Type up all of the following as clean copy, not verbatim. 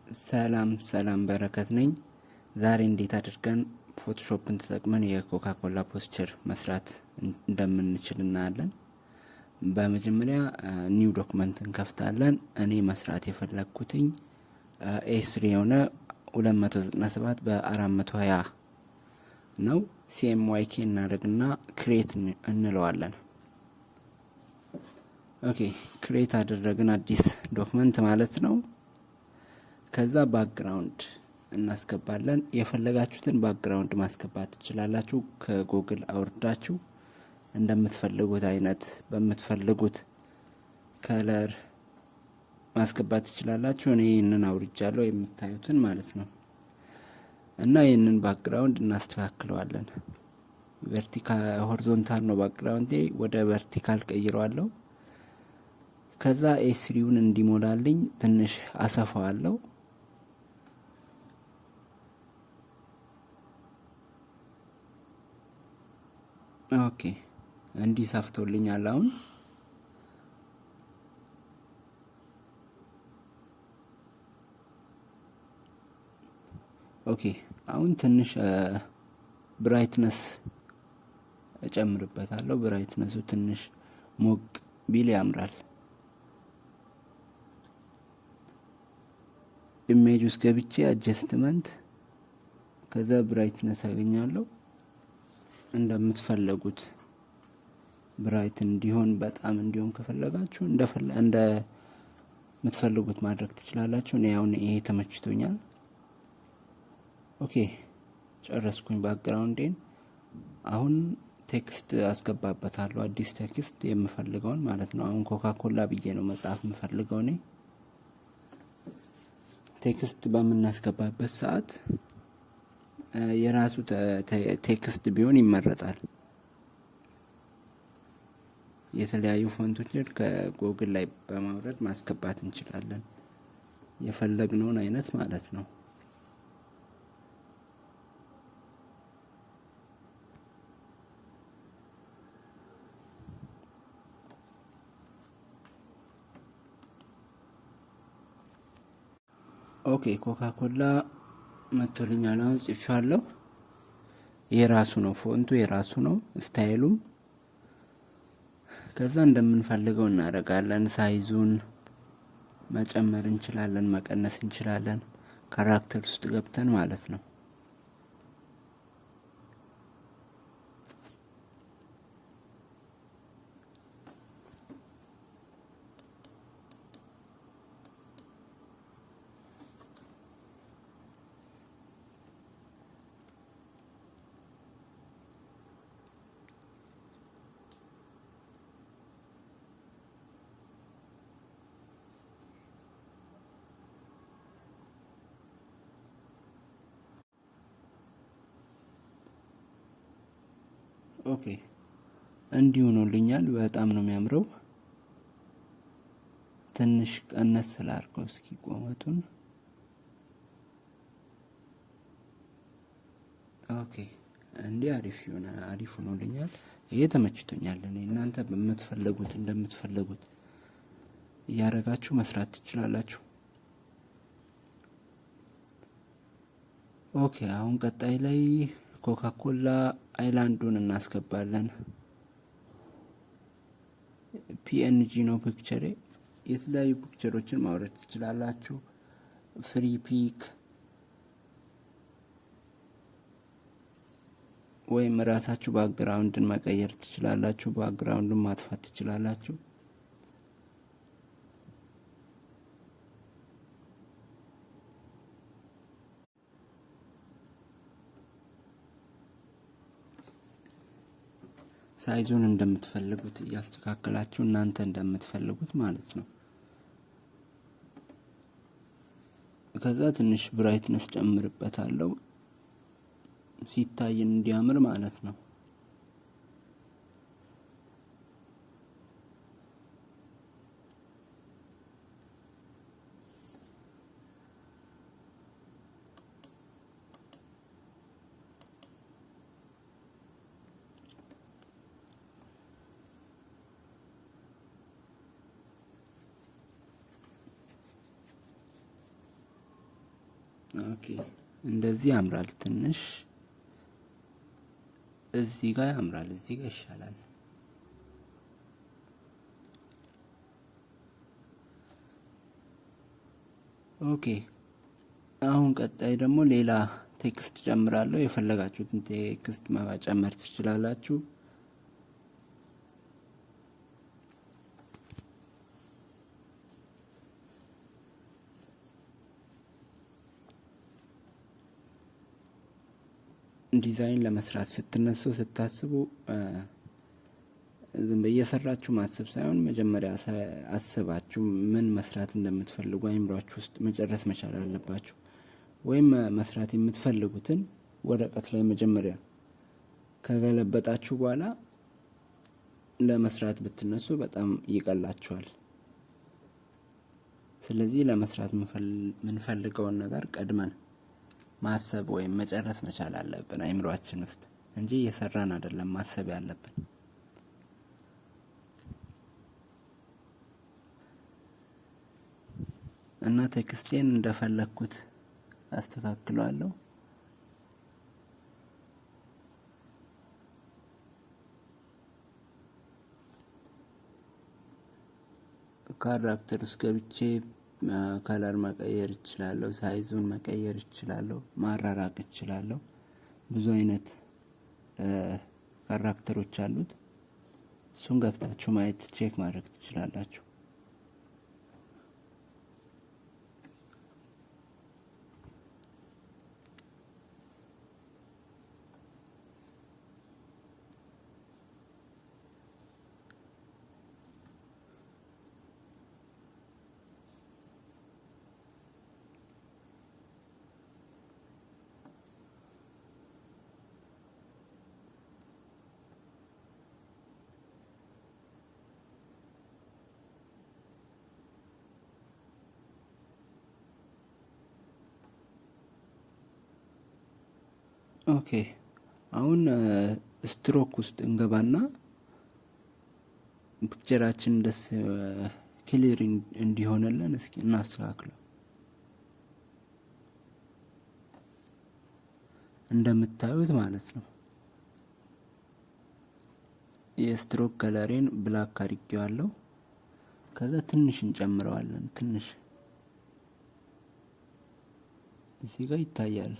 ሰላም በረከት ነኝ። ዛሬ እንዴት አድርገን ፎቶሾፕን ተጠቅመን የኮካ ኮላ ፖስቸር መስራት እንደምንችል እናያለን። በመጀመሪያ ኒው ዶክመንት እንከፍታለን። እኔ መስራት የፈለኩትኝ ኤ3 የሆነ 297 በ420 ነው። ሲኤምዋይኬ እናደርግና ክሬት እንለዋለን። ኦኬ ክሬት አደረግን አዲስ ዶክመንት ማለት ነው። ከዛ ባክግራውንድ እናስገባለን። የፈለጋችሁትን ባክግራውንድ ማስገባት ትችላላችሁ። ከጉግል አውርዳችሁ እንደምትፈልጉት አይነት በምትፈልጉት ከለር ማስገባት ትችላላችሁ። እኔ ይሄንን አውርጃለሁ የምታዩትን ማለት ነው። እና ይሄንን ባክግራውንድ እናስተካክለዋለን። ቨርቲካል ሆሪዞንታል ነው ባክግራውንዴ፣ ወደ ቨርቲካል ቀይረዋለሁ። ከዛ ኤ3ውን እንዲሞላልኝ ትንሽ አሰፋዋለሁ። ኦኬ እንዲህ ሰፍቶልኛል። አሁን ትንሽ ብራይትነስ እጨምርበታለሁ። ብራይትነሱ ትንሽ ሞቅ ቢል ያምራል። ኢሜጅ ውስጥ ገብቼ አጀስትመንት፣ ከዛ ብራይትነስ አገኛለሁ። እንደምትፈልጉት ብራይት እንዲሆን በጣም እንዲሆን ከፈለጋችሁ እንደ ምትፈልጉት ማድረግ ትችላላችሁ። እኔ አሁን ይሄ ተመችቶኛል። ኦኬ ጨረስኩኝ ባክግራውንዴን። አሁን ቴክስት አስገባበታለሁ፣ አዲስ ቴክስት የምፈልገውን ማለት ነው። አሁን ኮካ ኮላ ብዬ ነው መጻፍ የምፈልገው እኔ። ቴክስት በምናስገባበት ሰዓት የራሱ ቴክስት ቢሆን ይመረጣል። የተለያዩ ፎንቶችን ከጉግል ላይ በማውረድ ማስገባት እንችላለን፣ የፈለግነውን አይነት ማለት ነው። ኦኬ ኮካ ኮላ መጥቶልኛል። አሁን ጽፌዋለሁ። የራሱ ነው ፎንቱ፣ የራሱ ነው ስታይሉም። ከዛ እንደምንፈልገው እናደርጋለን። ሳይዙን መጨመር እንችላለን፣ መቀነስ እንችላለን። ካራክተር ውስጥ ገብተን ማለት ነው። ኦኬ እንዲሁ ሆኖልኛል። በጣም ነው የሚያምረው። ትንሽ ቀነስ ስላርገው እስኪ ቆመቱን። ኦኬ እንዲህ አሪፍ ሆኖልኛል። ይሄ ተመችቶኛል። እኔ እናንተ በምትፈልጉት እንደምትፈልጉት እያደረጋችሁ መስራት ትችላላችሁ። ኦኬ አሁን ቀጣይ ላይ ኮካ ኮላ አይላንዱን እናስገባለን። ፒኤንጂ ነው ፒክቸሬ። የተለያዩ ፒክቸሮችን ማውረድ ትችላላችሁ። ፍሪ ፒክ ወይም ራሳችሁ ባክግራውንድን መቀየር ትችላላችሁ። ባክግራውንድን ማጥፋት ትችላላችሁ። ሳይዙን እንደምትፈልጉት እያስተካከላችሁ እናንተ እንደምትፈልጉት ማለት ነው። ከዛ ትንሽ ብራይትነስ ጨምርበታለሁ ሲታይ እንዲያምር ማለት ነው። ኦኬ እንደዚህ ያምራል። ትንሽ እዚህ ጋር ያምራል፣ እዚህ ጋር ይሻላል። ኦኬ አሁን ቀጣይ ደግሞ ሌላ ቴክስት ጨምራለሁ። የፈለጋችሁትን ቴክስት መጨመር ትችላላችሁ። ዲዛይን ለመስራት ስትነሱ ስታስቡ ዝም እየሰራችሁ ማሰብ ሳይሆን መጀመሪያ አስባችሁ ምን መስራት እንደምትፈልጉ አይምሯችሁ ውስጥ መጨረስ መቻል አለባችሁ። ወይም መስራት የምትፈልጉትን ወረቀት ላይ መጀመሪያ ከገለበጣችሁ በኋላ ለመስራት ብትነሱ በጣም ይቀላችኋል። ስለዚህ ለመስራት የምንፈልገውን ነገር ቀድመን ማሰብ ወይም መጨረስ መቻል አለብን አይምሯችን ውስጥ እንጂ እየሰራን አይደለም ማሰብ ያለብን። እና ቴክስቴን እንደፈለኩት አስተካክለዋለሁ። ካራክተር ውስጥ ገብቼ ከለር መቀየር እችላለሁ፣ ሳይዙን መቀየር እችላለሁ፣ ማራራቅ እችላለሁ። ብዙ አይነት ካራክተሮች አሉት። እሱን ገብታችሁ ማየት ቼክ ማድረግ ትችላላችሁ። ኦኬ አሁን ስትሮክ ውስጥ እንገባና ፒክቸራችን ደስ ክሊር እንዲሆንልን እስኪ እናስተካክለው። እንደምታዩት ማለት ነው የስትሮክ ከለሬን ብላክ አድርጌዋለሁ። ከዛ ትንሽ እንጨምረዋለን። ትንሽ እዚህ ጋር ይታያል።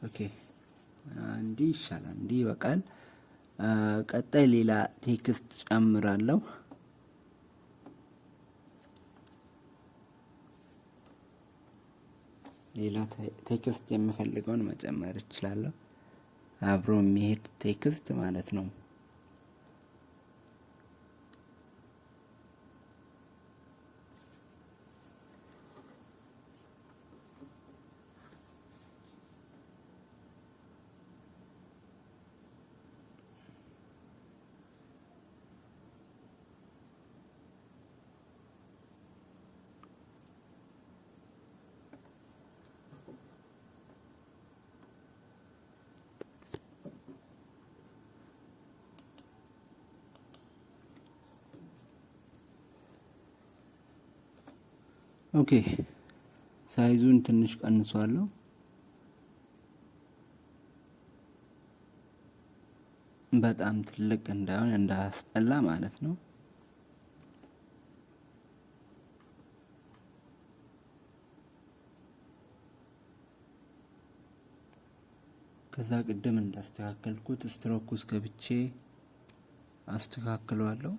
ኦኬ እንዲህ ይሻላል፣ እንዲህ ይበቃል። ቀጣይ ሌላ ቴክስት ጨምራለሁ። ሌላ ቴክስት የምፈልገውን መጨመር እችላለሁ። አብሮ የሚሄድ ቴክስት ማለት ነው። ኦኬ ሳይዙን ትንሽ ቀንሷለሁ። በጣም ትልቅ እንዳይሆን እንዳያስጠላ ማለት ነው። ከዛ ቅድም እንዳስተካከልኩት ስትሮክ ውስጥ ገብቼ አስተካክለዋለሁ።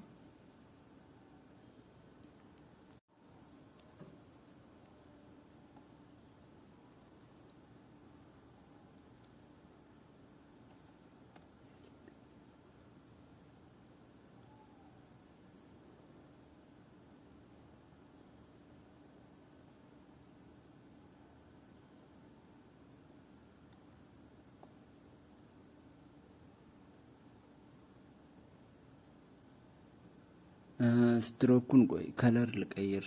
ስትሮኩን ቆይ ከለር ልቀይር።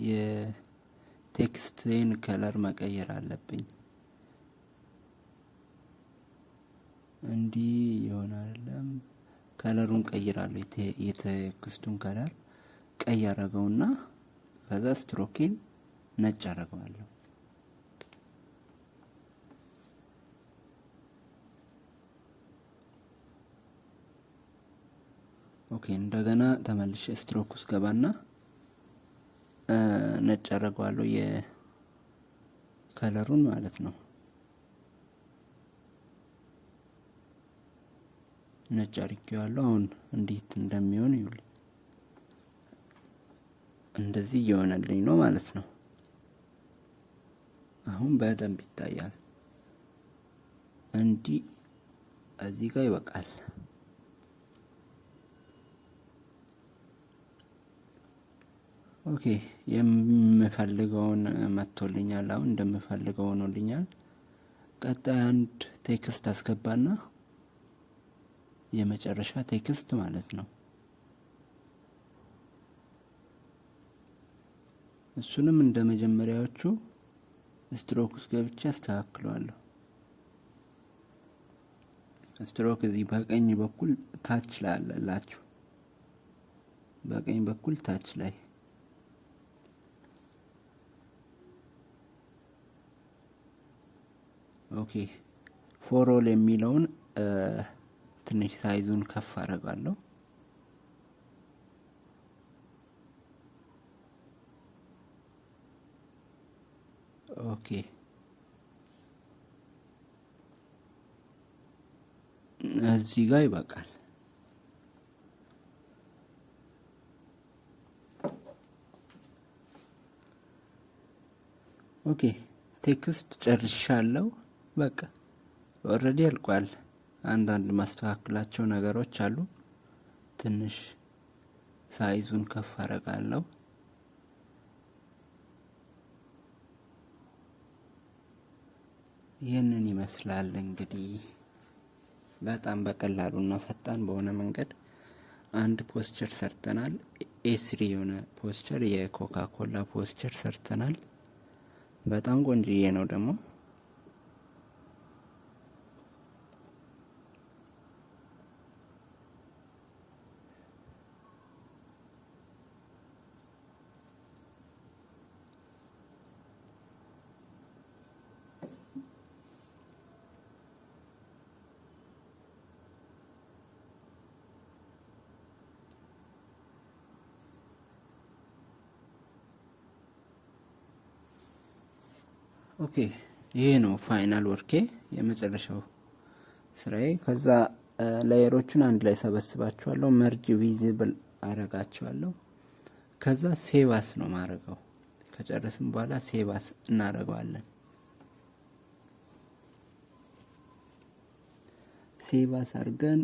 የቴክስቴን ከለር መቀየር አለብኝ። እንዲህ ይሆናል። ከለሩን ቀይራለሁ፣ የቴክስቱን ከለር ቀይ አረገውና ከዛ ስትሮኬን ነጭ አረገዋለሁ። ኦኬ እንደገና ተመልሼ ስትሮክ ውስጥ ገባና ነጭ አረገዋለሁ የከለሩን ማለት ነው። ነጭ አርጌዋለሁ። አሁን እንዴት እንደሚሆን ይኸውልኝ። እንደዚህ እየሆነልኝ ነው ማለት ነው። አሁን በደንብ ይታያል። እንዲህ እዚህ ጋር ይበቃል። ኦኬ የምፈልገውን መጥቶልኛል። አሁን እንደምፈልገው ሆኖልኛል። ቀጣይ አንድ ቴክስት አስገባና የመጨረሻ ቴክስት ማለት ነው። እሱንም እንደ መጀመሪያዎቹ ስትሮክ ውስጥ ገብቼ አስተካክለዋለሁ። ስትሮክ እዚህ በቀኝ በኩል ታች ላይ አለላችሁ። በቀኝ በኩል ታች ላይ ኦኬ ፎር ኦል የሚለውን ትንሽ ሳይዙን ከፍ አደርጋለሁ። ኦኬ እዚህ ጋር ይበቃል። ኦኬ ቴክስት ጨርሻለሁ። በቃ ኦልሬዲ አልቋል። አንዳንድ ማስተካከላቸው ነገሮች አሉ። ትንሽ ሳይዙን ከፍ አደርጋለሁ። ይህንን ይመስላል እንግዲህ በጣም በቀላሉና ፈጣን በሆነ መንገድ አንድ ፖስቸር ሰርተናል። ኤስሪ የሆነ ፖስቸር የኮካ ኮላ ፖስቸር ሰርተናል። በጣም ቆንጆዬ ነው ደግሞ ኦኬ ይሄ ነው ፋይናል ወርኬ፣ የመጨረሻው ስራዬ። ከዛ ላየሮቹን አንድ ላይ ሰበስባቸዋለሁ፣ መርጅ ቪዚብል አረጋቸዋለሁ። ከዛ ሴቫስ ነው ማረገው። ከጨረስን በኋላ ሴቫስ እናረጋለን። ሴቫስ አርገን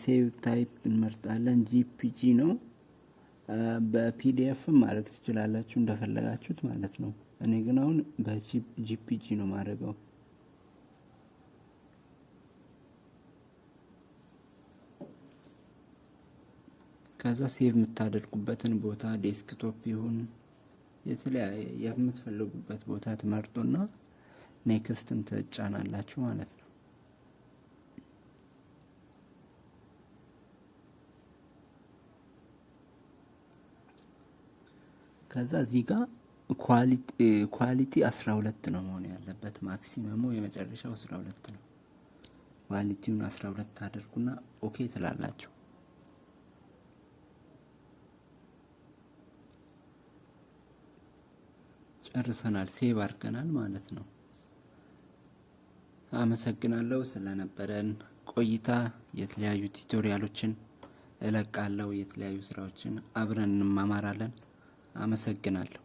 ሴቭ ታይፕ እንመርጣለን። ጂፒጂ ነው። በፒዲኤፍ ማድረግ ትችላላችሁ እንደፈለጋችሁት ማለት ነው። እኔ ግን አሁን በጂፒጂ ነው ማድረገው። ከዛ ሴቭ የምታደርጉበትን ቦታ ዴስክቶፕ ይሁን የተለያየ የምትፈልጉበት ቦታ ትመርጡና ኔክስትን ትጫናላችሁ ማለት ነው። ከዛ እዚህ ጋር ኳሊቲ 12 ነው መሆን ያለበት። ማክሲመሙ የመጨረሻው 12 ነው። ኳሊቲውን 12 አድርጉና ኦኬ ትላላችሁ። ጨርሰናል። ሴቭ አድርገናል ማለት ነው። አመሰግናለሁ ስለነበረን ቆይታ። የተለያዩ ቱቶሪያሎችን እለቃለሁ። የተለያዩ ስራዎችን አብረን እንማማራለን። አመሰግናለሁ።